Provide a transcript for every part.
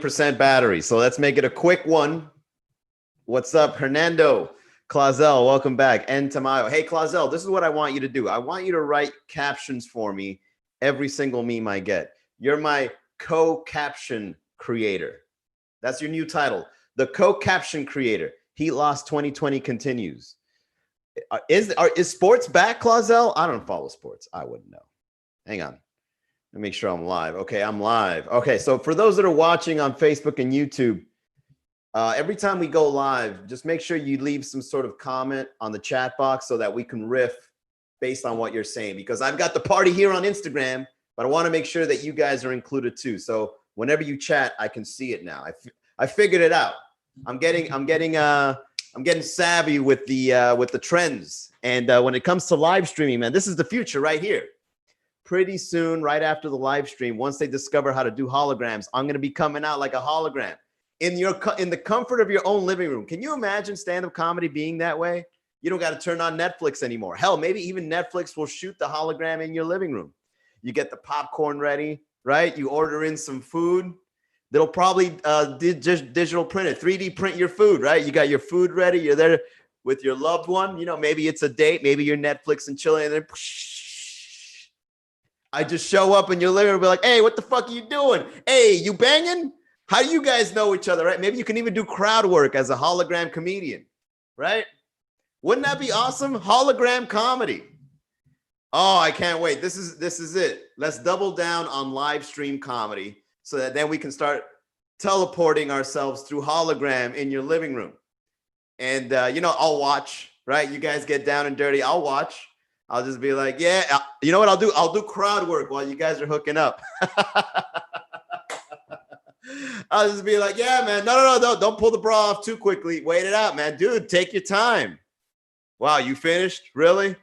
battery. So let's make it a quick one. What's up, Hernando? Clazel, welcome back. And Tamayo. Hey, Clazel, this is what I want you to do. I want you to write captions for me every single meme I get. You're my co-caption creator. That's your new title. The co-caption creator. Heat loss 2020 continues. Is sports back, Clazel? I don't follow sports. I wouldn't know. Hang on. Let me make sure I'm live. Okay, I'm live. Okay, so for those that are watching on Facebook and YouTube, every time we go live, just make sure you leave some sort of comment on the chat box so that we can riff based on what you're saying. Because I've got the party here on Instagram, but I want to make sure that you guys are included too. So whenever you chat, I can see it now. I figured it out. I'm getting savvy with the trends. And when it comes to live streaming, man, this is the future right here. Pretty soon, right after the live stream, once they discover how to do holograms, I'm going to be coming out like a hologram in the comfort of your own living room. Can you imagine stand-up comedy being that way? You don't got to turn on Netflix anymore. Hell, maybe even Netflix will shoot the hologram in your living room. You get the popcorn ready, right? You order in some food. They'll probably just digital print it, 3D print your food, right? You got your food ready. You're there with your loved one. You know, maybe it's a date. Maybe you're Netflix and chilling, and then I just show up in your living room and be like, hey, what the fuck are you doing? Hey, you banging? How do you guys know each other, right? Maybe you can even do crowd work as a hologram comedian, right? Wouldn't that be awesome? Hologram comedy. Oh, I can't wait. This is it. Let's double down on live stream comedy so that then we can start teleporting ourselves through hologram in your living room. And, I'll watch, right? You guys get down and dirty. I'll watch. I'll just be like, yeah, you know what I'll do? I'll do crowd work while you guys are hooking up. I'll just be like, yeah, man, no, don't pull the bra off too quickly. Wait it out, man. Dude, take your time. Wow, you finished? Really?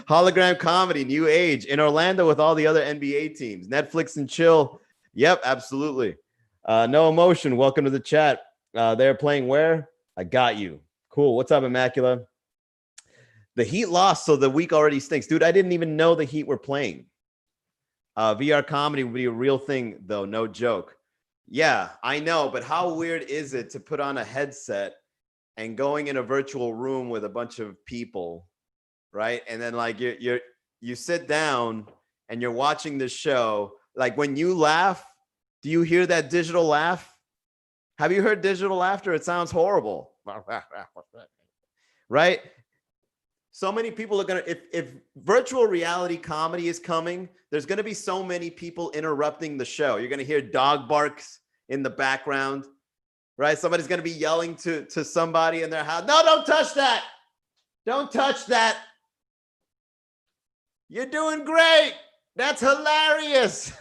Hologram comedy, new age in Orlando with all the other NBA teams. Netflix and chill. Yep, absolutely. No emotion. Welcome to the chat. They're playing where? I got you. Cool. What's up, Immaculate? The Heat lost, so the week already stinks. Dude, I didn't even know the Heat were playing. VR comedy would be a real thing, though. No joke. Yeah, I know. But how weird is it to put on a headset and going in a virtual room with a bunch of people, right? And then like you sit down and you're watching the show. Like when you laugh, do you hear that digital laugh? Have you heard digital laughter? It sounds horrible. Right? So many people are going to, if virtual reality comedy is coming, there's going to be so many people interrupting the show. You're going to hear dog barks in the background, right? Somebody's going to be yelling to somebody in their house. No, don't touch that. Don't touch that. You're doing great. That's hilarious.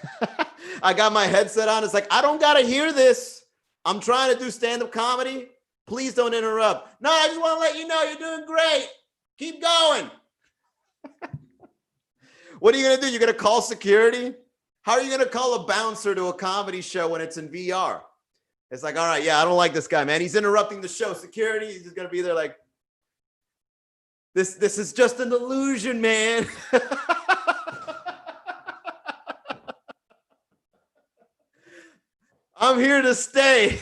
I got my headset on. It's like, I don't got to hear this. I'm trying to do stand-up comedy. Please don't interrupt. No, I just want to let you know you're doing great. Keep going. What are you going to do? You're going to call security? How are you going to call a bouncer to a comedy show when it's in VR? It's like, all right, yeah, I don't like this guy, man. He's interrupting the show. Security, he's just going to be there like, this is just an illusion, man. I'm here to stay.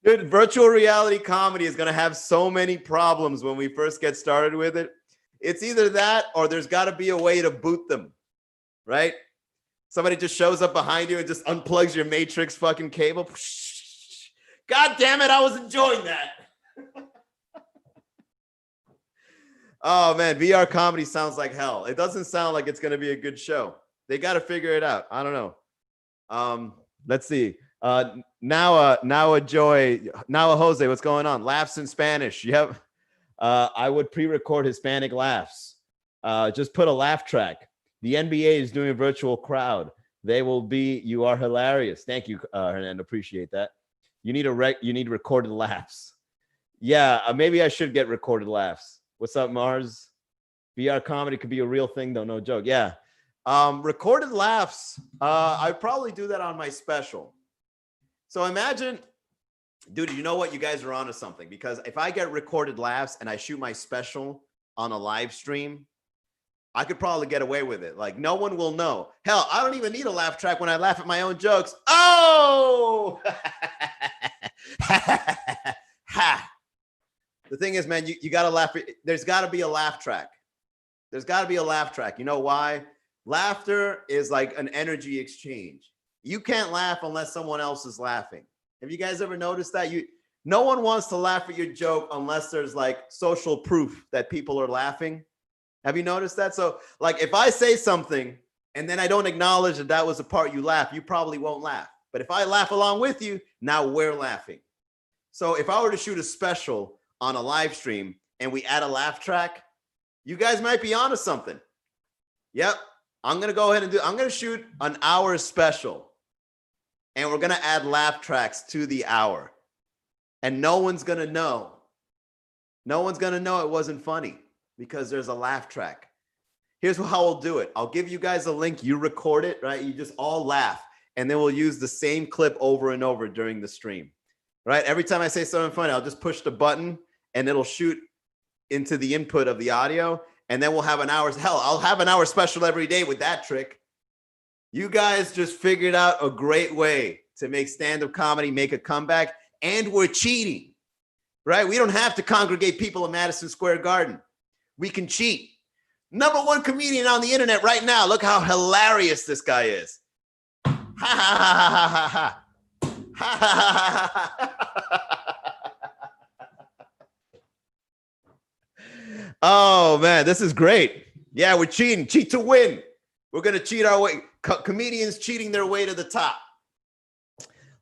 Dude, virtual reality comedy is going to have so many problems when we first get started with it. It's either that or there's got to be a way to boot them, right? Somebody just shows up behind you and just unplugs your Matrix fucking cable. God damn it, I was enjoying that. Oh, man, VR comedy sounds like hell. It doesn't sound like it's going to be a good show. They got to figure it out. I don't know. Let's see. Now a Jose, what's going on? Laughs in Spanish. Yep. I would pre-record Hispanic laughs. Just put a laugh track. The NBA is doing a virtual crowd. They will be. You are hilarious. Thank you, Hernando. Appreciate that. You need recorded laughs. Yeah, maybe I should get recorded laughs. What's up, Mars? VR comedy could be a real thing, though. No joke. Yeah. Recorded laughs. I'd probably do that on my special. So imagine, dude, you know what? You guys are onto something, because if I get recorded laughs and I shoot my special on a live stream, I could probably get away with it. Like, no one will know. Hell, I don't even need a laugh track when I laugh at my own jokes. Oh! Ha! The thing is, man, you got to laugh. There's got to be a laugh track. There's got to be a laugh track. You know why? Laughter is like an energy exchange. You can't laugh unless someone else is laughing. Have you guys ever noticed that? No one wants to laugh at your joke unless there's like social proof that people are laughing. Have you noticed that? So like if I say something and then I don't acknowledge that that was the part you laugh, you probably won't laugh. But if I laugh along with you, now we're laughing. So if I were to shoot a special on a live stream and we add a laugh track, you guys might be onto something. Yep. I'm going to go ahead and I'm going to shoot an hour special and we're going to add laugh tracks to the hour and no one's going to know. No one's going to know it wasn't funny because there's a laugh track. Here's how we'll do it. I'll give you guys a link. You record it, right? You just all laugh and then we'll use the same clip over and over during the stream, right? Every time I say something funny, I'll just push the button and it'll shoot into the input of the audio. And then we'll have an hour's hell. I'll have an hour special every day with that trick. You guys just figured out a great way to make stand-up comedy, make a comeback, and we're cheating, right? We don't have to congregate people in Madison Square Garden. We can cheat. #1 comedian on the internet right now. Look how hilarious this guy is. Ha ha ha ha ha ha ha ha ha. Oh man, this is great. Yeah, we're cheating. Cheat to win. We're gonna cheat our way. Comedians cheating their way to the top.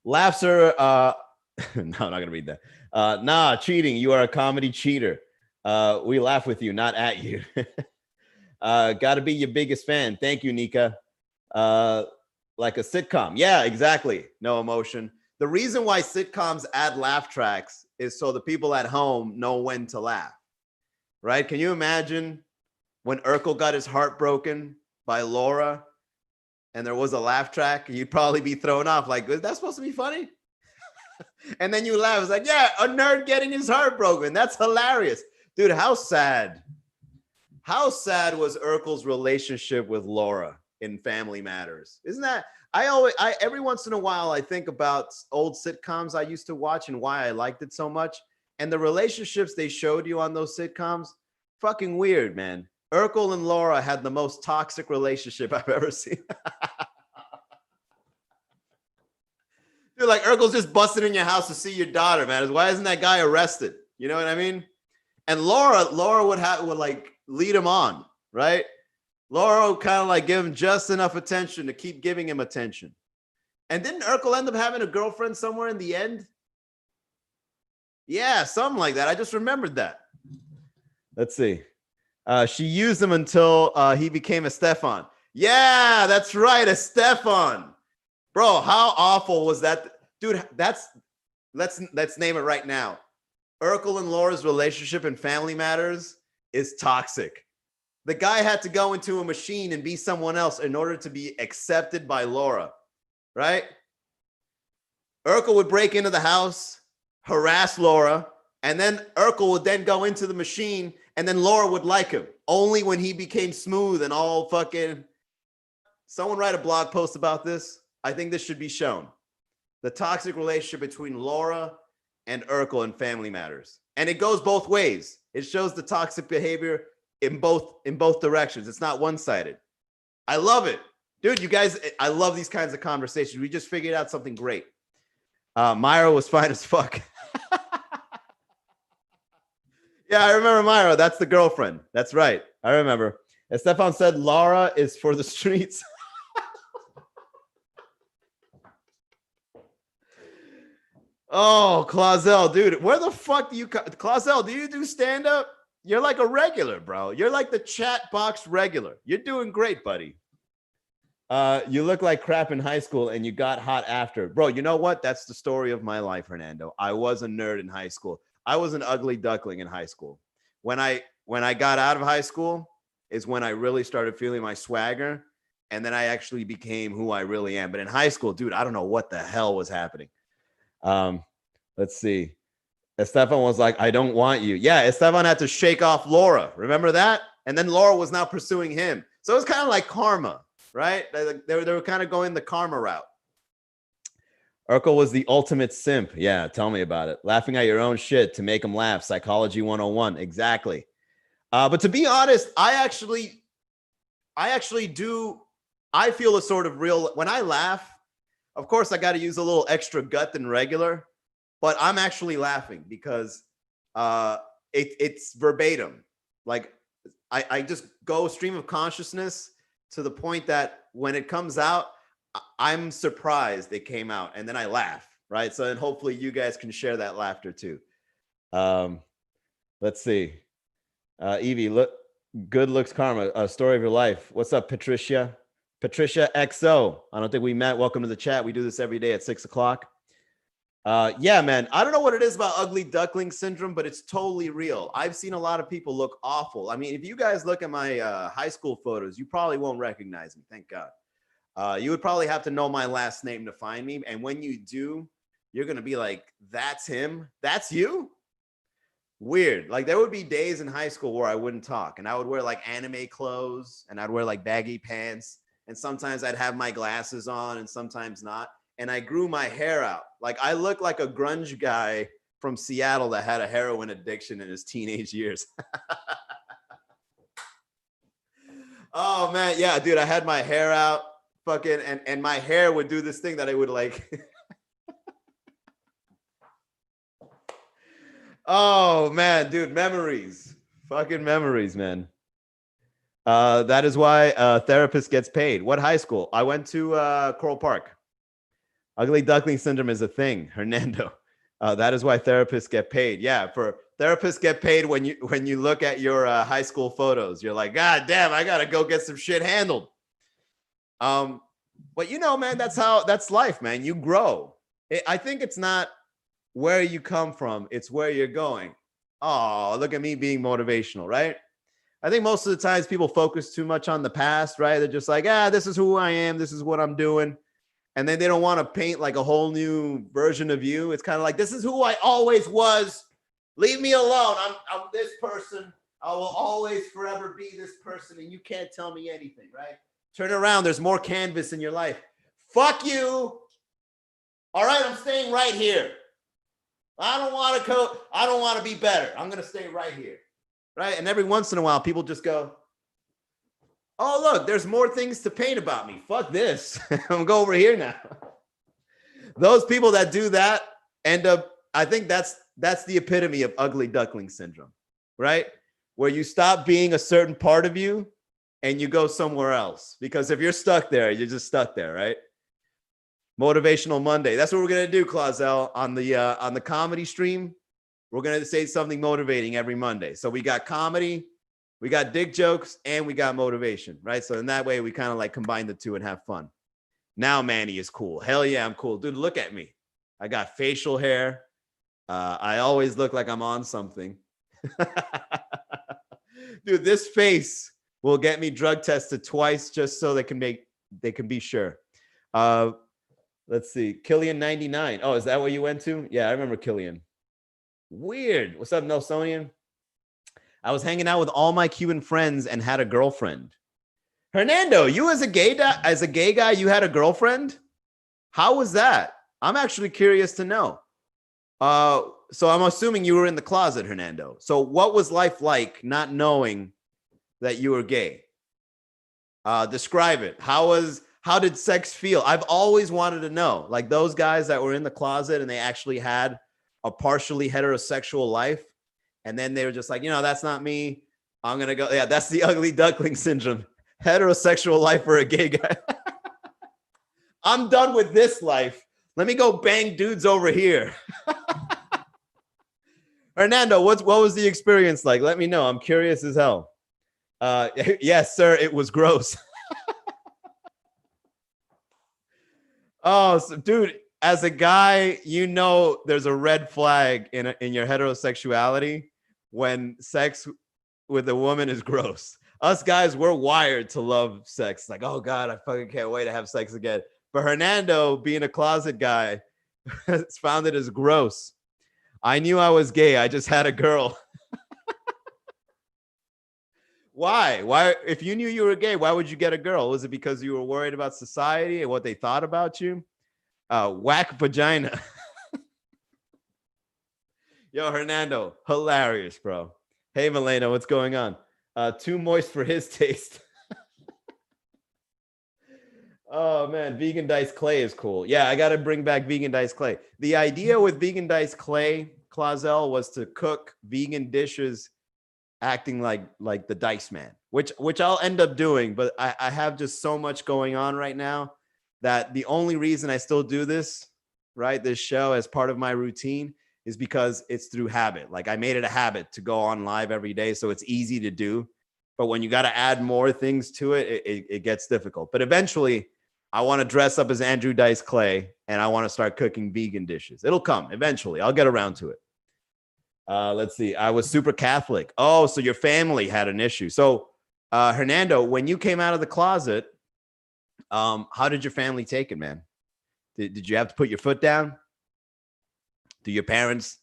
Laughs are no, I'm not gonna read that. Nah, cheating. You are a comedy cheater. We laugh with you, not at you. Gotta be your biggest fan. Thank you, Nika. Like a sitcom. Yeah, exactly. No emotion. The reason why sitcoms add laugh tracks is so the people at home know when to laugh. Right? Can you imagine when Urkel got his heart broken by Laura and there was a laugh track? You'd probably be thrown off. Like, is that supposed to be funny? And then you laugh. It's like, yeah, a nerd getting his heart broken. That's hilarious. Dude, how sad. How sad was Urkel's relationship with Laura in Family Matters? Isn't that? Every once in a while, I think about old sitcoms I used to watch and why I liked it so much. And the relationships they showed you on those sitcoms, fucking weird, man. Urkel and Laura had the most toxic relationship I've ever seen. Dude, like Urkel's just busting in your house to see your daughter, man. Why isn't that guy arrested? You know what I mean? And Laura would like lead him on, right? Laura would kind of like give him just enough attention to keep giving him attention. And didn't Urkel end up having a girlfriend somewhere in the end? Yeah, something like that. I just remembered that. Let's see. She used him until he became a Stefan. Yeah, that's right, a Stefan. Bro, how awful was that? Dude, let's name it right now. Urkel and Laura's relationship in Family Matters is toxic. The guy had to go into a machine and be someone else in order to be accepted by Laura, right? Urkel would break into the house, harass Laura, and then Urkel would then go into the machine and then Laura would like him only when he became smooth and all fucking. Someone write a blog post about this. I think this should be shown. The toxic relationship between Laura and Urkel in Family Matters. And it goes both ways. It shows the toxic behavior in both directions. It's not one-sided. I love it. Dude, you guys, I love these kinds of conversations. We just figured out something great. Myra was fine as fuck. Yeah, I remember Myra. That's the girlfriend. That's right. I remember. As Stefan said, Laura is for the streets. Oh, Clausel, dude. Where the fuck do you... Clausel, do you do stand-up? You're like a regular, bro. You're like the chatbox regular. You're doing great, buddy. You look like crap in high school and you got hot after. Bro, you know what? That's the story of my life, Hernando. I was a nerd in high school. I was an ugly duckling in high school. When I got out of high school is when I really started feeling my swagger. And then I actually became who I really am. But in high school, dude, I don't know what the hell was happening. Let's see. Estefan was like, I don't want you. Yeah, Estefan had to shake off Laura. Remember that? And then Laura was now pursuing him. So it was kind of like karma, right? They were kind of going the karma route. Urkel was the ultimate simp. Yeah, tell me about it. Laughing at your own shit to make them laugh. Psychology 101. Exactly. But to be honest, I actually do. I feel a sort of real, when I laugh, of course, I got to use a little extra gut than regular, but I'm actually laughing because it's verbatim. Like I just go stream of consciousness to the point that when it comes out, I'm surprised it came out, and then I laugh, right? So then hopefully you guys can share that laughter too. Let's see. Evie, look, good looks karma, a story of your life. What's up, Patricia? Patricia XO. I don't think we met. Welcome to the chat. We do this every day at 6 o'clock. Yeah, man. I don't know what it is about ugly duckling syndrome, but it's totally real. I've seen a lot of people look awful. I mean, if you guys look at my high school photos, you probably won't recognize me. Thank God. You would probably have to know my last name to find me. And when you do, you're going to be like, that's him? That's you? Weird. Like there would be days in high school where I wouldn't talk and I would wear like anime clothes and I'd wear like baggy pants. And sometimes I'd have my glasses on and sometimes not. And I grew my hair out. Like I look like a grunge guy from Seattle that had a heroin addiction in his teenage years. Oh man. Yeah, dude, I had my hair out. Fucking and my hair would do this thing that I would like. Oh man, dude, memories. Fucking memories, man. That is why a therapist gets paid. What high school? I went to Coral Park. Ugly duckling syndrome is a thing, Hernando. That is why therapists get paid. Yeah, for therapists get paid when you look at your high school photos. You're like, God damn, I gotta go get some shit handled. But you know, man, that's life, man. You grow. I think it's not where you come from, it's where you're going. Oh, look at me being motivational, right? I think most of the times people focus too much on the past, right? They're just like, this is who I am, this is what I'm doing. And then they don't want to paint like a whole new version of you. It's kind of like, this is who I always was. Leave me alone. I'm this person. I will always forever be this person. And you can't tell me anything, right? Turn around. There's more canvas in your life. Fuck you. All right, I'm staying right here. I don't want to go. I don't want to be better. I'm going to stay right here. Right. And every once in a while, people just go, oh, look, there's more things to paint about me. Fuck this. I'm going to go over here now. Those people that do that end up, I think that's the epitome of ugly duckling syndrome, right? Where you stop being a certain part of you and you go somewhere else. Because if you're stuck there, you're just stuck there, right? Motivational Monday. That's what we're going to do, Clausel, on the comedy stream. We're going to say something motivating every Monday. So we got comedy, we got dick jokes, and we got motivation, right? So in that way, we kind of like combine the two and have fun. Now Manny is cool. Hell yeah, I'm cool. Dude, look at me. I got facial hair. I always look like I'm on something. Dude, this face will get me drug tested twice just so they can be sure. Let's see. Killian 99. Oh, is that what you went to? Yeah, I remember Killian. Weird. What's up, Nelsonian? I was hanging out with all my Cuban friends and had a girlfriend. Hernando, you as a gay guy, you had a girlfriend? How was that? I'm actually curious to know. So I'm assuming you were in the closet, Hernando. So what was life like not knowing that you were gay? Describe it. How did sex feel? I've always wanted to know, like those guys that were in the closet and they actually had a partially heterosexual life. And then they were just like, that's not me. I'm going to go. Yeah, that's the ugly duckling syndrome. Heterosexual life for a gay guy. I'm done with this life. Let me go bang dudes over here. Hernando, what was the experience like? Let me know. I'm curious as hell. Yes, sir. It was gross. Oh, so, dude, as a guy, there's a red flag in your heterosexuality when sex with a woman is gross. Us guys, we're wired to love sex. Like, oh God, I fucking can't wait to have sex again. But Hernando, being a closet guy, has found it as gross. I knew I was gay. I just had a girl. Why? Why? If you knew you were gay, why would you get a girl? Was it because you were worried about society and what they thought about you? Whack vagina. Yo, Hernando, hilarious, bro. Hey, Milena, what's going on? Too moist for his taste. Oh man, vegan diced clay is cool. Yeah, I got to bring back vegan diced clay. The idea with vegan diced clay, Clazel, was to cook vegan dishes acting like the dice man, which I'll end up doing, but I have just so much going on right now that the only reason I still do this, right, this show as part of my routine is because it's through habit. Like I made it a habit to go on live every day, so it's easy to do. But when you got to add more things to it, it gets difficult. But eventually, I want to dress up as Andrew Dice Clay and I want to start cooking vegan dishes. It'll come eventually. I'll get around to it. Let's see. I was super Catholic. Oh, so your family had an issue. So, Hernando, when you came out of the closet, how did your family take it, man? Did you have to put your foot down? Did your parents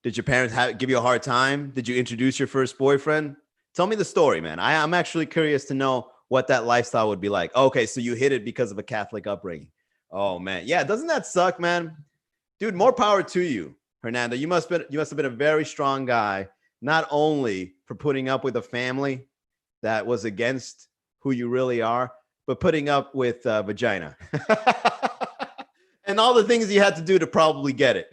give you a hard time? Did you introduce your first boyfriend? Tell me the story, man. I'm actually curious to know what that lifestyle would be like. Okay, so you hit it because of a Catholic upbringing. Oh man, yeah, doesn't that suck, man? Dude, more power to you, Hernando. You must have been a very strong guy, not only for putting up with a family that was against who you really are, but putting up with vagina and all the things you had to do to probably get it.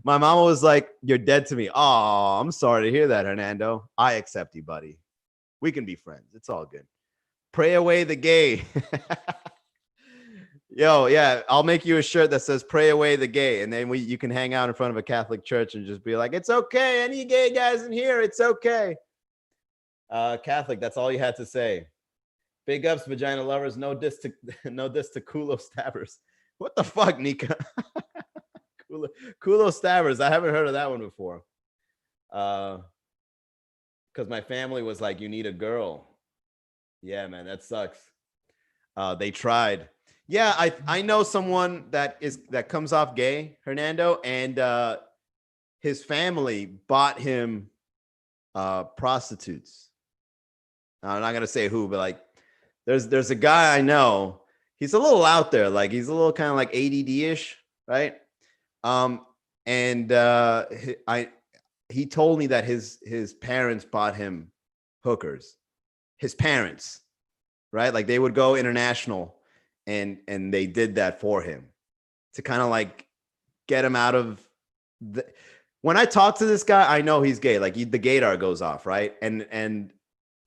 My mama was like, "You're dead to me." Oh, I'm sorry to hear that, Hernando. I accept you, buddy. We can be friends. It's all good. Pray away the gay. Yo, yeah, I'll make you a shirt that says "Pray away the gay," and then you can hang out in front of a Catholic church and just be like, "It's okay. Any gay guys in here? It's okay." Catholic. That's all you had to say. Big ups, vagina lovers. No diss to no diss to culo stabbers. What the fuck, Nika? Culo stabbers. I haven't heard of that one before. Because my family was like, "You need a girl." Yeah, man, that sucks. They tried. Yeah, I know someone that comes off gay, Hernando, and his family bought him prostitutes. I'm not gonna say who, but like, there's a guy I know. He's a little out there, like he's a little kind of like ADD-ish, right? And he told me that his parents bought him hookers. His parents, right? Like they would go international, and they did that for him to kind of like get him out of the. When I talk to this guy, I know he's gay. Like the gaydar goes off, right? And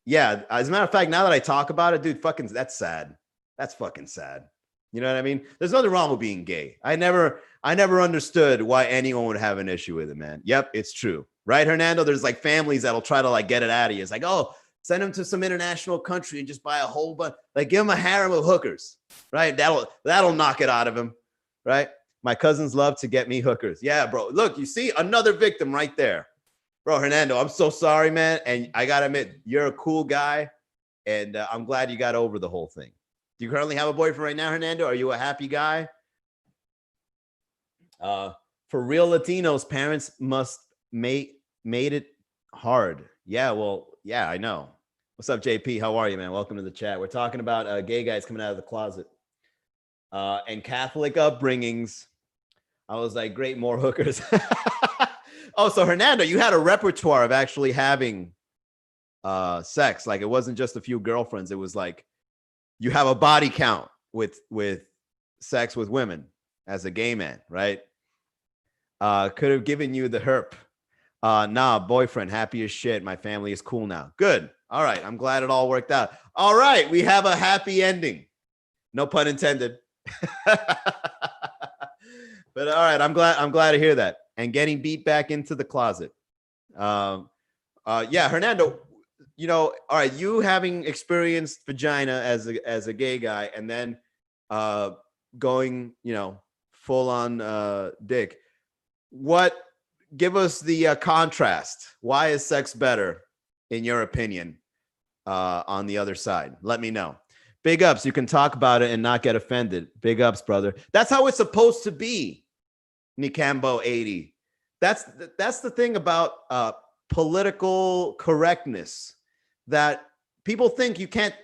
yeah, as a matter of fact, now that I talk about it, dude, fucking that's sad. That's fucking sad. You know what I mean? There's nothing wrong with being gay. I never understood why anyone would have an issue with it, man. Yep, it's true. Right, Hernando? There's like families that'll try to like get it out of you. It's like, oh, send him to some international country and just buy a whole bunch, like give him a harem of hookers, right? That'll knock it out of him, right? My cousins love to get me hookers. Yeah, bro. Look, you see another victim right there. Bro, Hernando, I'm so sorry, man. And I got to admit, you're a cool guy. And I'm glad you got over the whole thing. Do you currently have a boyfriend right now, Hernando? Are you a happy guy? For real Latinos, parents must made it hard. Yeah, well, yeah, I know. What's up, JP? How are you, man? Welcome to the chat. We're talking about gay guys coming out of the closet and Catholic upbringings. I was like, great, more hookers. Oh, so Hernando, you had a repertoire of actually having sex. Like it wasn't just a few girlfriends. It was like you have a body count with sex with women as a gay man, right? Could have given you the herp. Nah, boyfriend, happy as shit. My family is cool now. Good. All right. I'm glad it all worked out. All right. We have a happy ending. No pun intended. But all right. I'm glad to hear that. And getting beat back into the closet. Yeah, Hernando, all right. You having experienced vagina as a gay guy and then going, full on dick. Give us the contrast. Why is sex better, in your opinion, on the other side? Let me know. Big ups. You can talk about it and not get offended. Big ups, brother. That's how it's supposed to be. Nikambo 80. That's the thing about political correctness. that people think you can't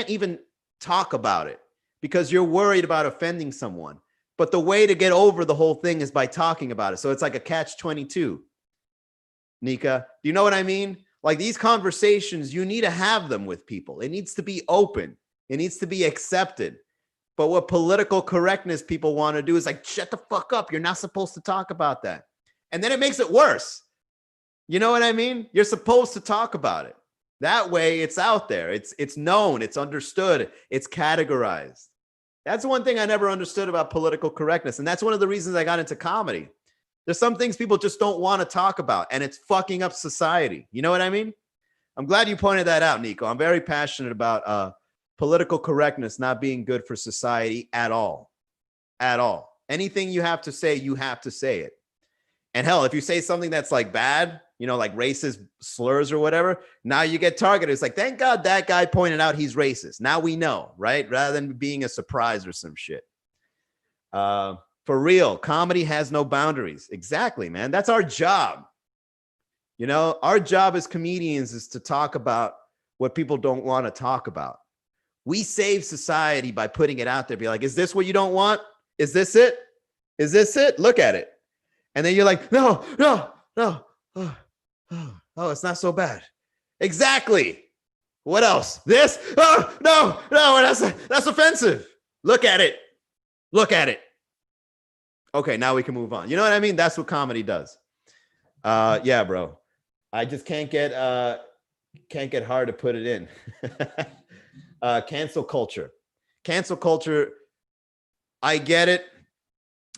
even talk about it because you're worried about offending someone. But the way to get over the whole thing is by talking about it. So it's like a catch-22. Nika, do you know what I mean? Like these conversations, you need to have them with people. It needs to be open. It needs to be accepted. But what political correctness people want to do is like, shut the fuck up. You're not supposed to talk about that. And then it makes it worse. You know what I mean? You're supposed to talk about it. That way it's out there. It's known. It's understood. It's categorized. That's one thing I never understood about political correctness. And that's one of the reasons I got into comedy. There's some things people just don't want to talk about, and it's fucking up society. You know what I mean? I'm glad you pointed that out, Nico. I'm very passionate about political correctness not being good for society at all. At all. Anything you have to say it. And hell, if you say something that's like bad, you know, like racist slurs or whatever, now you get targeted. It's like, thank God that guy pointed out he's racist. Now we know, right? Rather than being a surprise or some shit. For real, comedy has no boundaries. Exactly, man. That's our job. You know, our job as comedians is to talk about what people don't want to talk about. We save society by putting it out there. Be like, is this what you don't want? Is this it? Is this it? Look at it. And then you're like, no. Oh, it's not so bad. Exactly. What else? This? Oh, no, that's offensive. Look at it. Look at it. Okay, now we can move on. You know what I mean? That's what comedy does. Yeah, bro. I just can't get hard to put it in. Cancel culture. Cancel culture. I get it.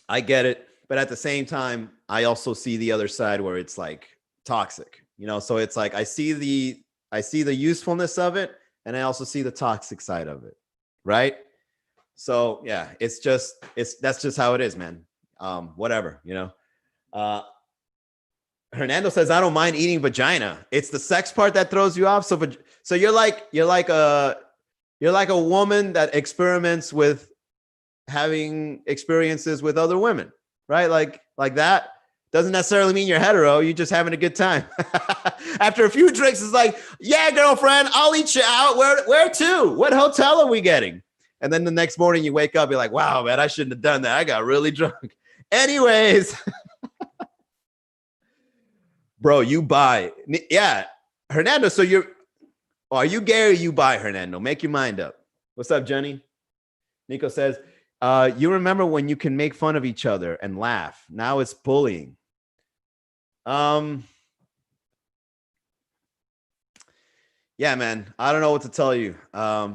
But at the same time, I also see the other side where it's like toxic. You know, so it's like I see the usefulness of it, and I also see the toxic side of it. Right? So yeah, that's just how it is, man. Whatever, you know. Hernando says, I don't mind eating vagina. It's the sex part that throws you off. So you're like a woman that experiments with having experiences with other women, right? Like that doesn't necessarily mean you're hetero. You're just having a good time. After a few drinks, it's like, yeah, girlfriend, I'll eat you out. Where to? What hotel are we getting? And then the next morning you wake up, you're like, wow, man, I shouldn't have done that. I got really drunk. Anyways, bro, you buy. Yeah, Hernando, so are you gay or you buy, Hernando? Make your mind up. What's up, Jenny? Nico says, you remember when you can make fun of each other and laugh. Now it's bullying. Yeah, man, I don't know what to tell you. Yeah,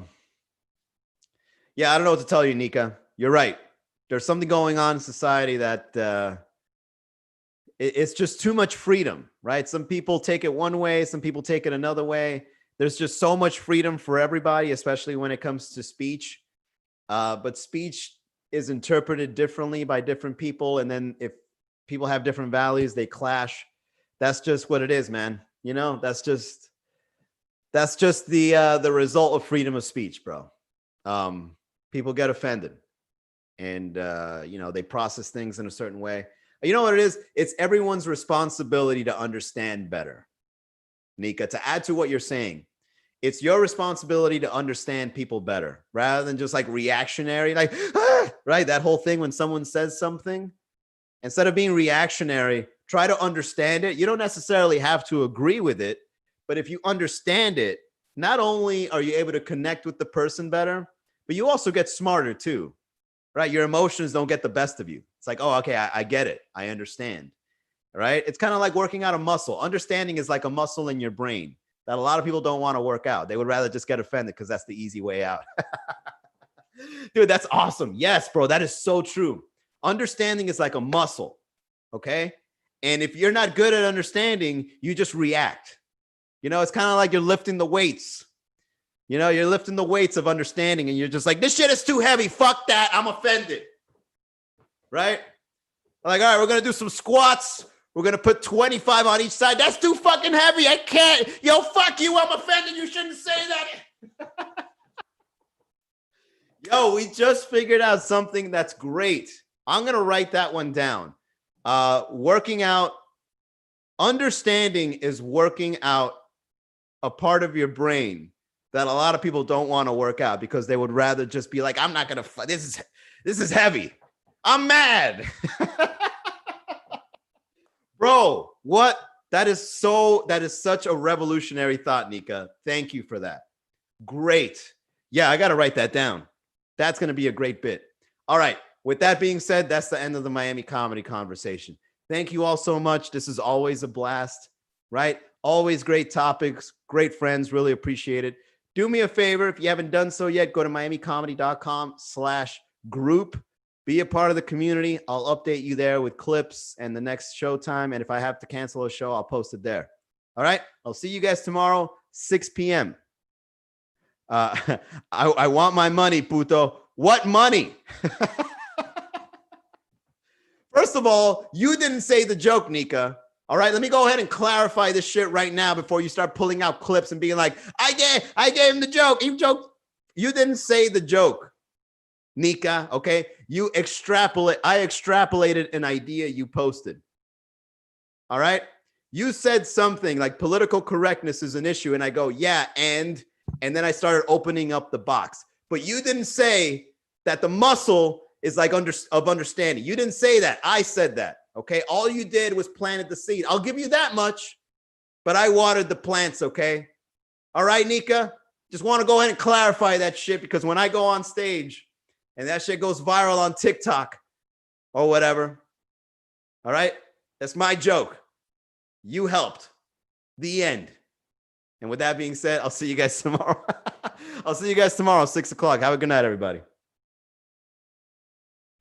I don't know what to tell you, Nika. You're right. There's something going on in society that it's just too much freedom, right? Some people take it one way, some people take it another way. There's just so much freedom for everybody, especially when it comes to speech. But speech is interpreted differently by different people. And then if people have different values, they clash. That's just what it is, man. You know, that's just the result of freedom of speech, bro. People get offended. And, you know, they process things in a certain way. You know what it is? It's everyone's responsibility to understand better. Nika, to add to what you're saying, it's your responsibility to understand people better rather than just like reactionary, like, right? That whole thing when someone says something, instead of being reactionary, try to understand it. You don't necessarily have to agree with it, but if you understand it, not only are you able to connect with the person better, but you also get smarter too. Right? Your emotions don't get the best of you. It's like, oh, okay, I get it. I understand. Right? It's kind of like working out a muscle. Understanding is like a muscle in your brain that a lot of people don't want to work out. They would rather just get offended because that's the easy way out. Dude, that's awesome. Yes, bro, that is so true. Understanding is like a muscle. Okay? And if you're not good at understanding, you just react. You know, it's kind of like you're lifting the weights. You know, you're lifting the weights of understanding and you're just like, this shit is too heavy. Fuck that. I'm offended. Right? Like, all right, we're going to do some squats. We're going to put 25 on each side. That's too fucking heavy. I can't. Yo, fuck you. I'm offended. You shouldn't say that. Yo, we just figured out something that's great. I'm going to write that one down. Working out. Understanding is working out a part of your brain that a lot of people don't want to work out because they would rather just be like, I'm not going to, this is heavy. I'm mad. Bro, what? That is such a revolutionary thought, Nika. Thank you for that. Great. Yeah, I got to write that down. That's going to be a great bit. All right. With that being said, that's the end of the Miami comedy conversation. Thank you all so much. This is always a blast, right? Always great topics, great friends. Really appreciate it. Do me a favor. If you haven't done so yet, go to miamicomedy.com/group. Be a part of the community. I'll update you there with clips and the next showtime. And if I have to cancel a show, I'll post it there. All right. I'll see you guys tomorrow, 6 p.m. I want my money, puto. What money? First of all, you didn't say the joke, Nika. All right, let me go ahead and clarify this shit right now before you start pulling out clips and being like, I gave him the joke. You didn't say the joke, Nika. Okay, I extrapolated an idea you posted. All right, you said something like political correctness is an issue, and I go, yeah, and then I started opening up the box. But you didn't say that the muscle is like of understanding. You didn't say that. I said that. Okay. All you did was planted the seed. I'll give you that much, but I watered the plants. Okay. All right, Nika. Just want to go ahead and clarify that shit because when I go on stage and that shit goes viral on TikTok or whatever. All right. That's my joke. You helped. The end. And with that being said, I'll see you guys tomorrow. 6 o'clock. Have a good night, everybody.